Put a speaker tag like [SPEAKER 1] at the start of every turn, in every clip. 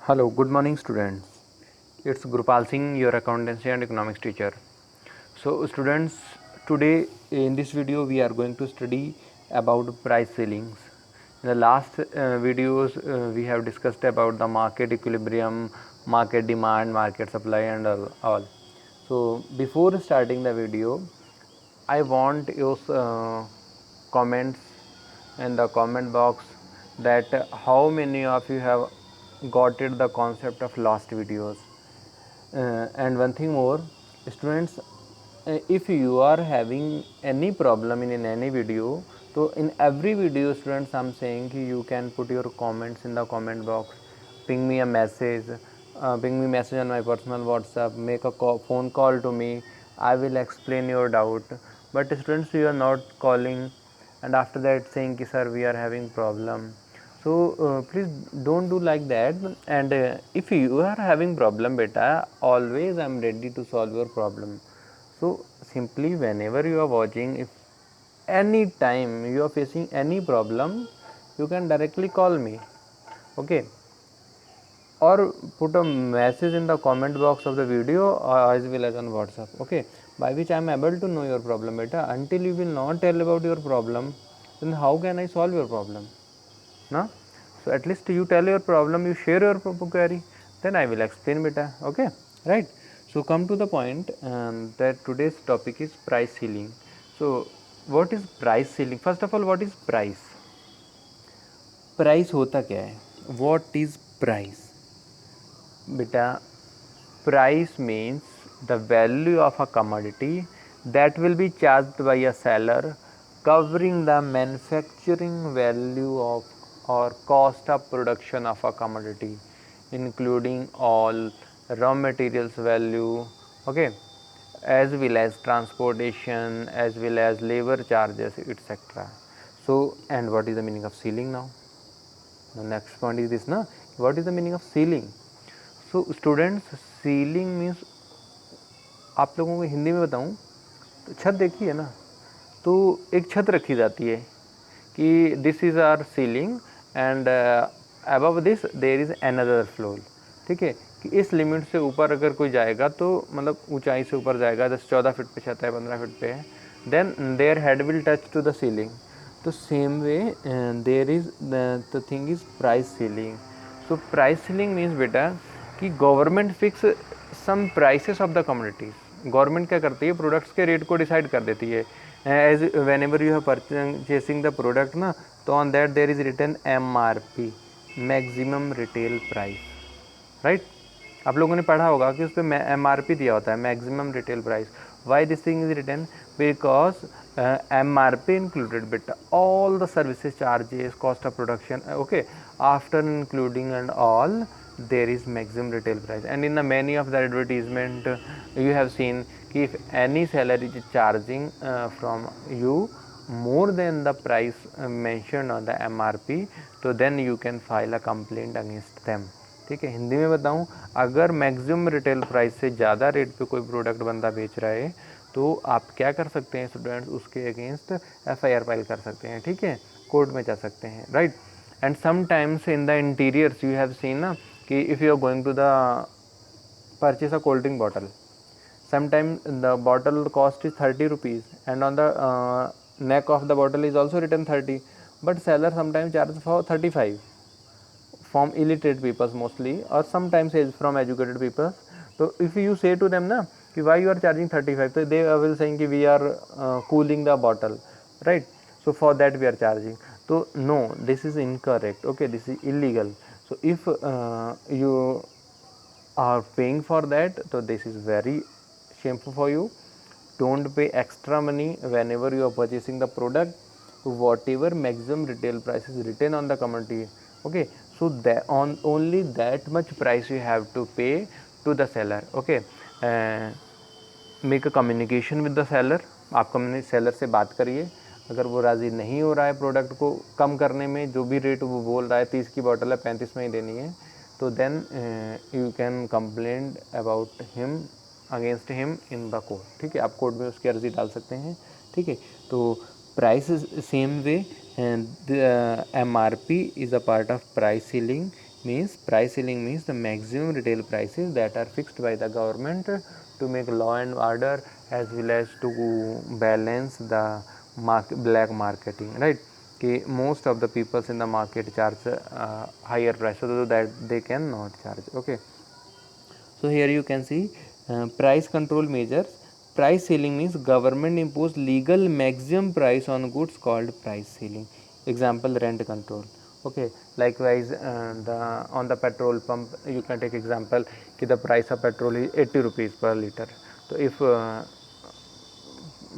[SPEAKER 1] Hello, good morning students. It's Gurupal Singh, your accountancy and economics teacher. So students, today in this video we are going to study about price ceilings. In the last videos we have discussed about the market equilibrium, market demand, market supply and all. So before starting the video, I want your comments in the comment box that how many of you have got it the concept of last videos. And one thing more, students, if you are having any problem in any video, so in every video students I'm saying you can put your comments in the comment box, ping me a message, ping me message on my personal WhatsApp, make a phone call to me. I will explain your doubt. But students, you are not calling and after that saying ki sir we are having problem. So please don't do like that. And if you are having problem beta, always I'm ready to solve your problem. So simply whenever you are watching, if any time you are facing any problem, you can directly call me, okay, or put a message in the comment box of the video or as well as on WhatsApp, okay, by which I am able to know your problem beta. Until you will not tell about your problem, then how can I solve your problem? No? So at least you tell your problem, you share your query, then I will explain beta, okay, right? So come to the point that today's topic is price ceiling. So what is price ceiling? First of all, what is price? Price होता क्या है? What is price? बेटा, price means the value of a commodity that will be charged by a seller covering the manufacturing value of or cost of production of a commodity, including all raw materials value, okay, as well as transportation, as well as labor charges, etc. So, and what is the meaning of ceiling now? The next point is this, na, what is the meaning of ceiling? So students, ceiling means, आप लोगों को हिंदी में बताऊं तो छत देखी है ना, तो एक छत रखी जाती है कि this is our ceiling and above this there is another floor, ठीक है, कि इस लिमिट से ऊपर अगर कोई जाएगा तो मतलब ऊंचाई से ऊपर जाएगा, 10-14 फीट पे छत है, 15 फीट पे है, then their head will touch to the ceiling. तो same way there is the thing is price ceiling. So price ceiling means बेटा कि government fix some prices of the communities. Government क्या करती है? प्रोडक्ट्स के rate को decide कर देती है. As whenever you have purchasing the product ना, तो on that there is written MRP, maximum retail price, right? आप लोगों ने पढ़ा होगा कि उस पर MRP दिया होता है, maximum retail price. Why this thing is written? Because MRP included bit all the services charges, cost of production, okay, after including and all there is maximum retail price. And in the many of the advertisement you have seen कि if any seller is charging from you more than the price mentioned on the MRP, तो then you can file a complaint against them. ठीक है, हिंदी में बताऊं, अगर maximum retail price से ज़्यादा rate पे कोई प्रोडक्ट बंदा बेच रहा है तो आप क्या कर सकते हैं स्टूडेंट्स? उसके अगेंस्ट FIR फाइल कर सकते हैं, ठीक है, कोर्ट में जा सकते हैं, right? And sometimes in the interiors you have seen ना कि if you are going to the purchase a cold drink bottle, sometimes the bottle cost is 30 rupees and on the neck of the bottle is also written 30, but seller sometimes charges for 35 from illiterate people mostly, or sometimes is from educated people. So if you say to them na कि why you are charging 35, so they will saying कि we are cooling the bottle, right? So for that we are charging. So no, this is incorrect, okay, this is illegal. So if you are paying for that, so this is very shameful for you. Don't pay extra money whenever you are purchasing the product, whatever maximum retail price is written on the commodity, okay, so that on only that much price you have to pay to the seller, okay. Make a communication with the seller. आप seller से बात करिए, अगर वो राज़ी नहीं हो रहा है प्रोडक्ट को कम करने में, जो भी रेट वो बोल रहा है 30 की बॉटल है 35 में ही देनी है, तो then you can complaint about him, against him in the court, ठीक है, आप कोर्ट में उसकी अर्जी डाल सकते हैं, ठीक है. तो price same way, and MRP is a part of price ceiling means price ceiling means the maximum retail prices that are fixed by the government to make law and order as well as to balance the black marketing, right? कि most of the peoples in the market charge higher price so that they cannot charge. Okay, so here you can see price control measures. Price ceiling means government impose legal maximum price on goods called price ceiling. Example, rent control. Okay, likewise the on the petrol pump you can take example कि the price of petrol is 80 rupees per liter. So if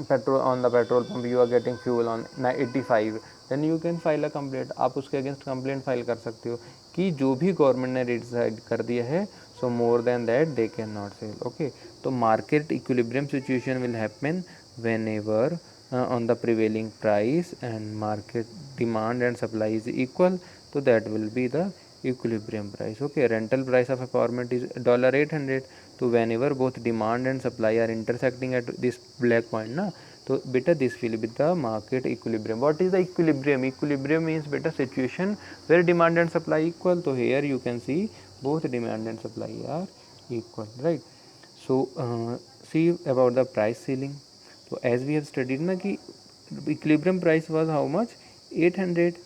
[SPEAKER 1] petrol on the petrol pump you are getting fuel on 85 then you can file a complaint. आप उसके against complaint file कर सकते हो कि जो भी government ने डिसाइड कर दिया है so more than that they can not sell. Okay, तो market equilibrium situation will happen whenever on the prevailing price and market demand and supply is equal, so that will be the equilibrium price. Okay, rental price of apartment is $800. तो whenever both demand and supply are intersecting at this black point ना, तो बेटा this will be the market equilibrium. What is the equilibrium? Equilibrium means बेटा situation where demand and supply equal. तो here you can see both demand and supply are equal, right? So see about the price ceiling. तो as we have studied ना कि equilibrium price was how much 800,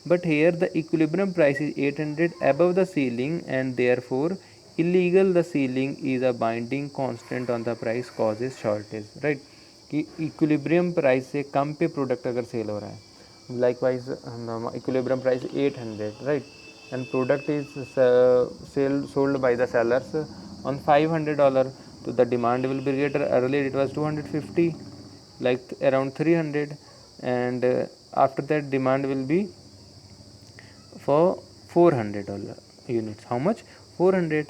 [SPEAKER 1] but here the equilibrium price is 800 above the ceiling and therefore illegal the ceiling is a binding constant on the price causes shortage, right? कि equilibrium price से कम पे product अगर sale हो रहा है, likewise equilibrium price 800, right? And product is sold by the sellers on $500, so the demand will be greater. Earlier it was 250, like around 300, and after that demand will be for $400 units. How much? 400,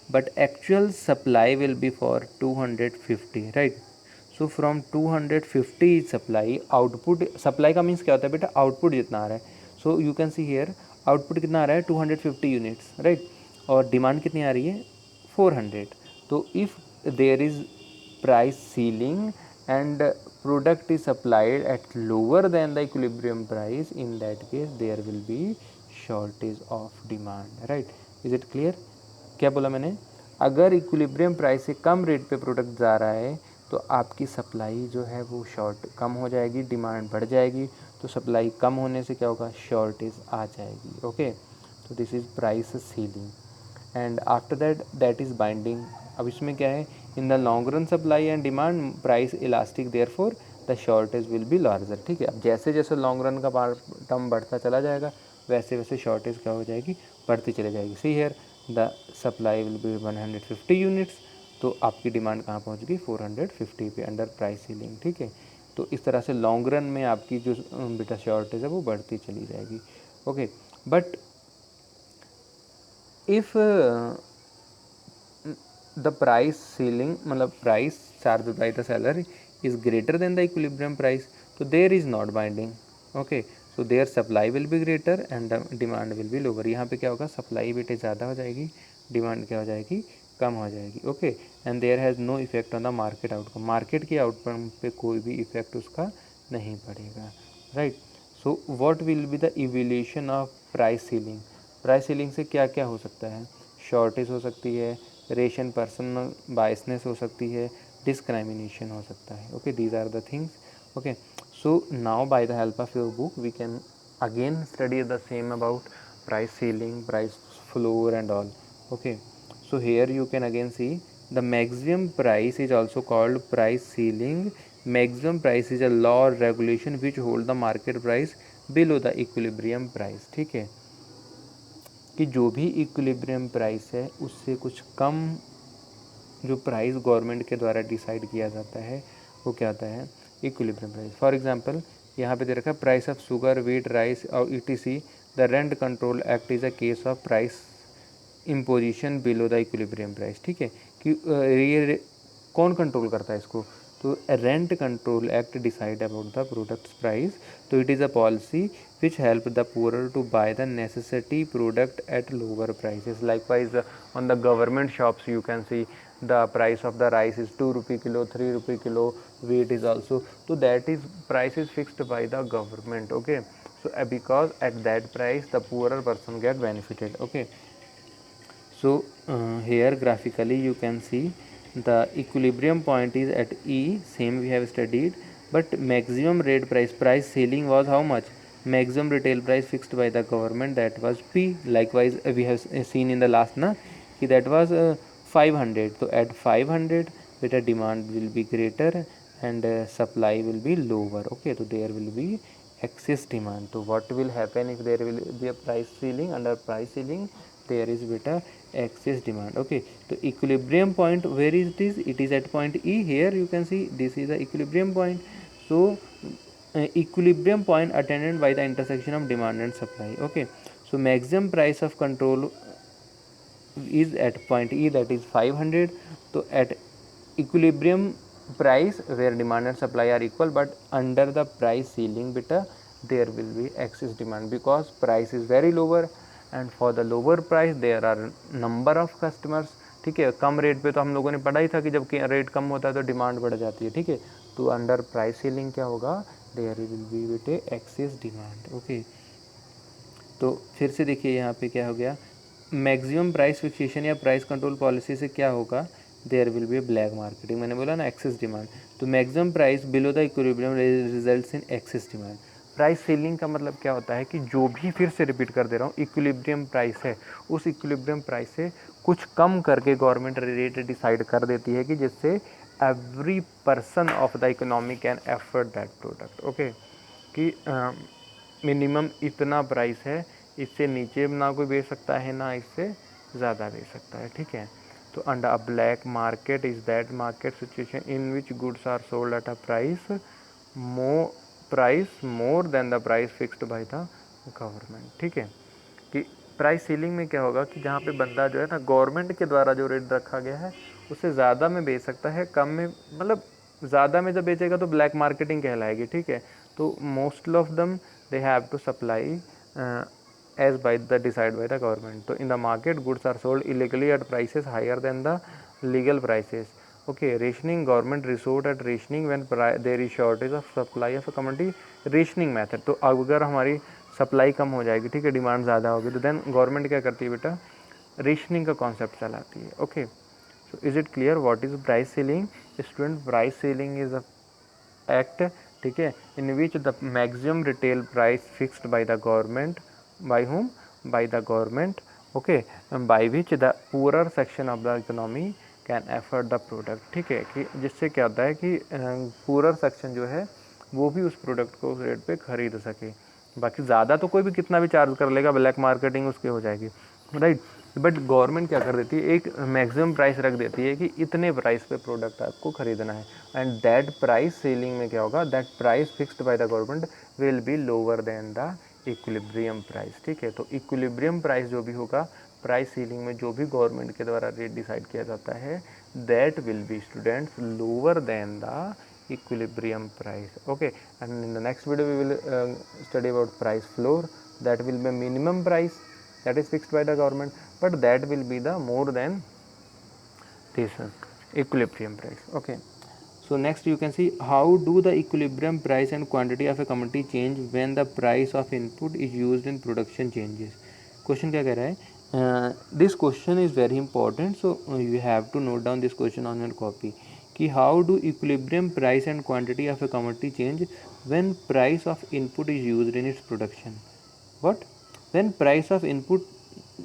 [SPEAKER 1] but actual supply will be for 250, right? So from 250 supply, output supply का means क्या होता है बेटा, output जितना आ रहा है. So you can see here output कितना आ रहा है 250 units, right? और demand कितनी आ रही है 400. तो if there is price ceiling and product is supplied at lower than the equilibrium price, in that case there will be shortage of demand, right? Is it clear? क्या बोला मैंने, अगर equilibrium price से कम rate पे product जा रहा है तो आपकी सप्लाई जो है वो शॉर्ट कम हो जाएगी, डिमांड बढ़ जाएगी, तो सप्लाई कम होने से क्या होगा, शॉर्टेज आ जाएगी. ओके, तो this is price ceiling and after that is binding. अब इसमें क्या है, in the long run supply and demand price elastic therefore the shortage will be larger. ठीक है, अब जैसे जैसे लॉन्ग रन का टर्म बढ़ता चला जाएगा वैसे वैसे शॉर्टेज क्या हो जाएगी, बढ़ती चली जाएगी. See here the supply will be 150 units, तो आपकी डिमांड कहाँ पहुँच गई 450 पे अंडर प्राइस सीलिंग. ठीक है, तो इस तरह से लॉन्ग रन में आपकी जो बेटा शॉर्टेज है वो बढ़ती चली जाएगी. Okay, but if the price ceiling मतलब price charged by the seller is greater than the equilibrium price, so there is not binding. Okay, so their supply will be greater and the demand will be lower. यहाँ पे क्या होगा, supply बेटे ज़्यादा हो जाएगी, demand क्या हो जाएगी, कम हो जाएगी. Okay, and there has no effect on the market outcome. Market के आउटकम पे कोई भी इफेक्ट उसका नहीं पड़ेगा, right? So what will be the evolution of price ceiling. Price ceiling से क्या क्या हो सकता है, शॉर्टेज हो सकती है, रेशन पर्सनल बायसनेस हो सकती है, डिस्क्राइमिनेशन हो सकता है. Okay, these are the things. Okay, so now by the help of your book we can again study the same about price ceiling, price floor and all. Okay, so here you can again see the maximum price is also called price ceiling. Maximum price is a law or regulation which hold the market price below the equilibrium price. ठीक है, कि जो भी equilibrium price है उससे कुछ कम जो price government के द्वारा डिसाइड किया जाता है वो क्या होता है, इक्विलिब्रियम प्राइस. फॉर एग्जांपल यहाँ पे दे रखा है price of sugar, wheat, rice और ETC. The rent control act is a case of price imposition below the equilibrium price. ठीक है, कि ये कौन कंट्रोल करता है इसको, तो rent control act decide about the products price. तो it is a policy which help the poorer to buy the necessity product at lower prices. Likewise on the government shops you can see the price of the rice is 2 rupee kilo, 3 rupee kilo, wheat is also, so that is price is fixed by the government. Okay, so because at that price the poorer person get benefited. Okay, So here graphically you can see the equilibrium point is at E, same we have studied, but maximum rate price ceiling was how much? Maximum retail price fixed by the government, that was P. Likewise we have seen in the last na कि that was 500. So at 500 beta demand will be greater and supply will be lower. Okay, so there will be excess demand. So what will happen if there will be a price ceiling? Under price ceiling there is beta excess demand. Okay, so equilibrium point, where is this? It is at point E. Here you can see this is the equilibrium point. So equilibrium point attended by the intersection of demand and supply. Okay, so maximum price of control is at point E, that is 500. So at equilibrium price where demand and supply are equal, but under the price ceiling beta there will be excess demand because price is very lower and for the lower price there are number of customers. ठीक है, कम rate पे तो हम लोगों ने पढ़ा ही था कि जब रेट कम होता है तो डिमांड बढ़ जाती है. ठीक है, तो अंडर प्राइस सीलिंग क्या होगा? देयर विल बी बेटे एक्सेस डिमांड. ओके, तो फिर से देखिए यहाँ पे क्या हो गया, मैक्सिमम प्राइस फिक्सेशन या प्राइस कंट्रोल पॉलिसी से क्या होगा? There will be black marketing. मैंने बोला ना एक्सेस डिमांड, तो maximum price below the equilibrium results in excess demand. Price ceiling का मतलब क्या होता है कि जो भी, फिर से रिपीट कर दे रहा हूँ, इक्विलिब्रियम प्राइस है, उस इक्विलिब्रियम प्राइस से कुछ कम करके गवर्नमेंट रेट डिसाइड कर देती है कि जिससे every person of the economy can afford that product. Okay, कि मिनिमम इतना प्राइस है, इससे नीचे ना कोई बेच सकता है ना इससे ज़्यादा बेच सकता है. ठीक है, तो under a black market is that market situation in which goods are sold at a price more than the price fixed by the government. ठीक है, कि प्राइस सीलिंग में क्या होगा कि जहाँ पे बंदा जो है ना गवर्नमेंट के द्वारा जो रेट रखा गया है उससे ज़्यादा में बेच सकता है, कम में मतलब ज़्यादा में जब बेचेगा तो ब्लैक मार्केटिंग कहलाएगी. ठीक है, तो most of them they have to supply as by the decide by the government. So in the market goods are sold illegally at prices higher than the legal prices. Okay, rationing, government resort at rationing when there is shortage of supply of a commodity. rationing method, तो अगर हमारी supply कम हो जाएगी, ठीक है, demand ज़्यादा होगी, तो देन गवर्नमेंट क्या करती है बेटा? रेशनिंग का कॉन्सेप्ट चलाती है. Okay, so is it clear what is price ceiling? Student, price ceiling is a act, ठीक है, in which the maximum retail price fixed by the government, by whom? By the government. Okay, by which the poorer section of the economy can afford the product. ठीक है, कि जिससे क्या होता है कि पुअरर सेक्शन जो है वो भी उस प्रोडक्ट को उस रेट पे खरीद सके. बाकी ज़्यादा तो कोई भी कितना भी चार्ज कर लेगा, ब्लैक मार्केटिंग उसकी हो जाएगी, राइट. बट गवर्नमेंट क्या कर देती है? एक मैक्सिमम प्राइस रख देती है कि इतने प्राइस पे प्रोडक्ट आपको खरीदना है, एंड दैट प्राइस सेलिंग में क्या होगा? That price fixed by the government will be lower than the equilibrium price. ठीक है, तो इक्विलिब्रियम प्राइस जो भी होगा प्राइस सीलिंग में, जो भी गवर्नमेंट के द्वारा रेट डिसाइड किया जाता है, that will be students lower than the equilibrium price. Okay, and in the next video we will study about price floor. That will be minimum price that is fixed by the government, but that will be the more than this equilibrium price. Okay, so next you can see how do the equilibrium price and quantity of a commodity change when the price of input is used in production changes. Question क्या कह रहा है? This question is very important, so you have to note down this question on your copy. कि how do equilibrium price and quantity of A commodity change when price of input is used in its production. What? When price of input,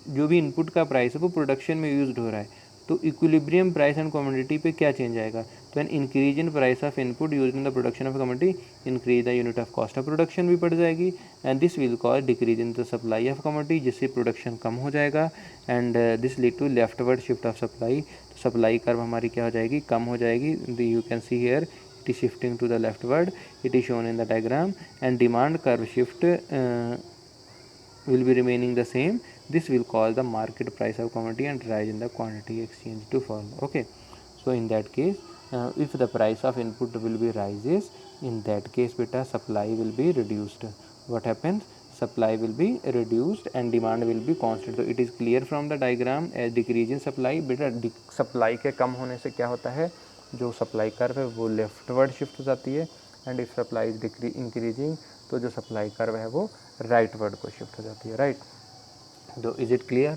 [SPEAKER 1] जो भी input का price है वो production में used हो रहा है, तो इक्विलिब्रियम प्राइस एंड कमोडिटी पे क्या चेंज आएगा? तो an increase in price of input use in the production of commodity increase the unit of cost of production भी बढ़ जाएगी, and this will cause decrease in the supply of commodity, जिससे production कम हो जाएगा, and this lead to leftward shift of supply. तो supply curve हमारी क्या हो जाएगी? कम हो जाएगी. You can see here it is shifting to the leftward, it is shown in the diagram, and demand curve shift will be remaining the same. This will cause the market price of commodity and rise in the quantity exchange to fall. Okay, so in that case if the price of input will be rises, in that case beta supply will be reduced. What happens? Supply will be reduced and demand will be constant. So it is clear from the diagram, as decrease in supply beta supply के कम होने से क्या होता है? जो supply curve है वो leftward shift हो जाती है, and if supply is increasing तो जो सप्लाई कर्व है वो राइट वर्ड को शिफ्ट हो जाती है, राइट. तो is it clear?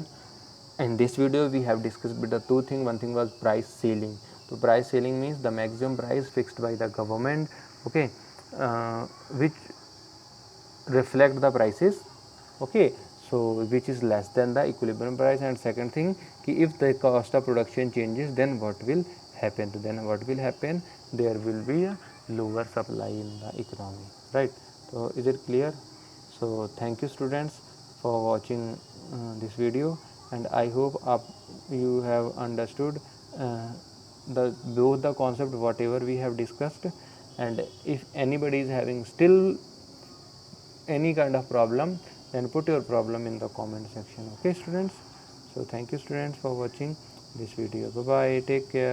[SPEAKER 1] In this video we have discussed the two things. One thing was price ceiling. So price ceiling means the maximum price fixed by the government, okay, which reflect the prices, okay, so which is less than the equilibrium price. And second thing, if the cost of production changes, then what will happen? There will be a lower supply in the economy, right? So is it clear? So thank you students for watching this video, and I hope you have understood both the concept whatever we have discussed. And if anybody is having still any kind of problem, then put your problem in the comment section, okay students? So thank you students for watching this video. Bye bye, take care.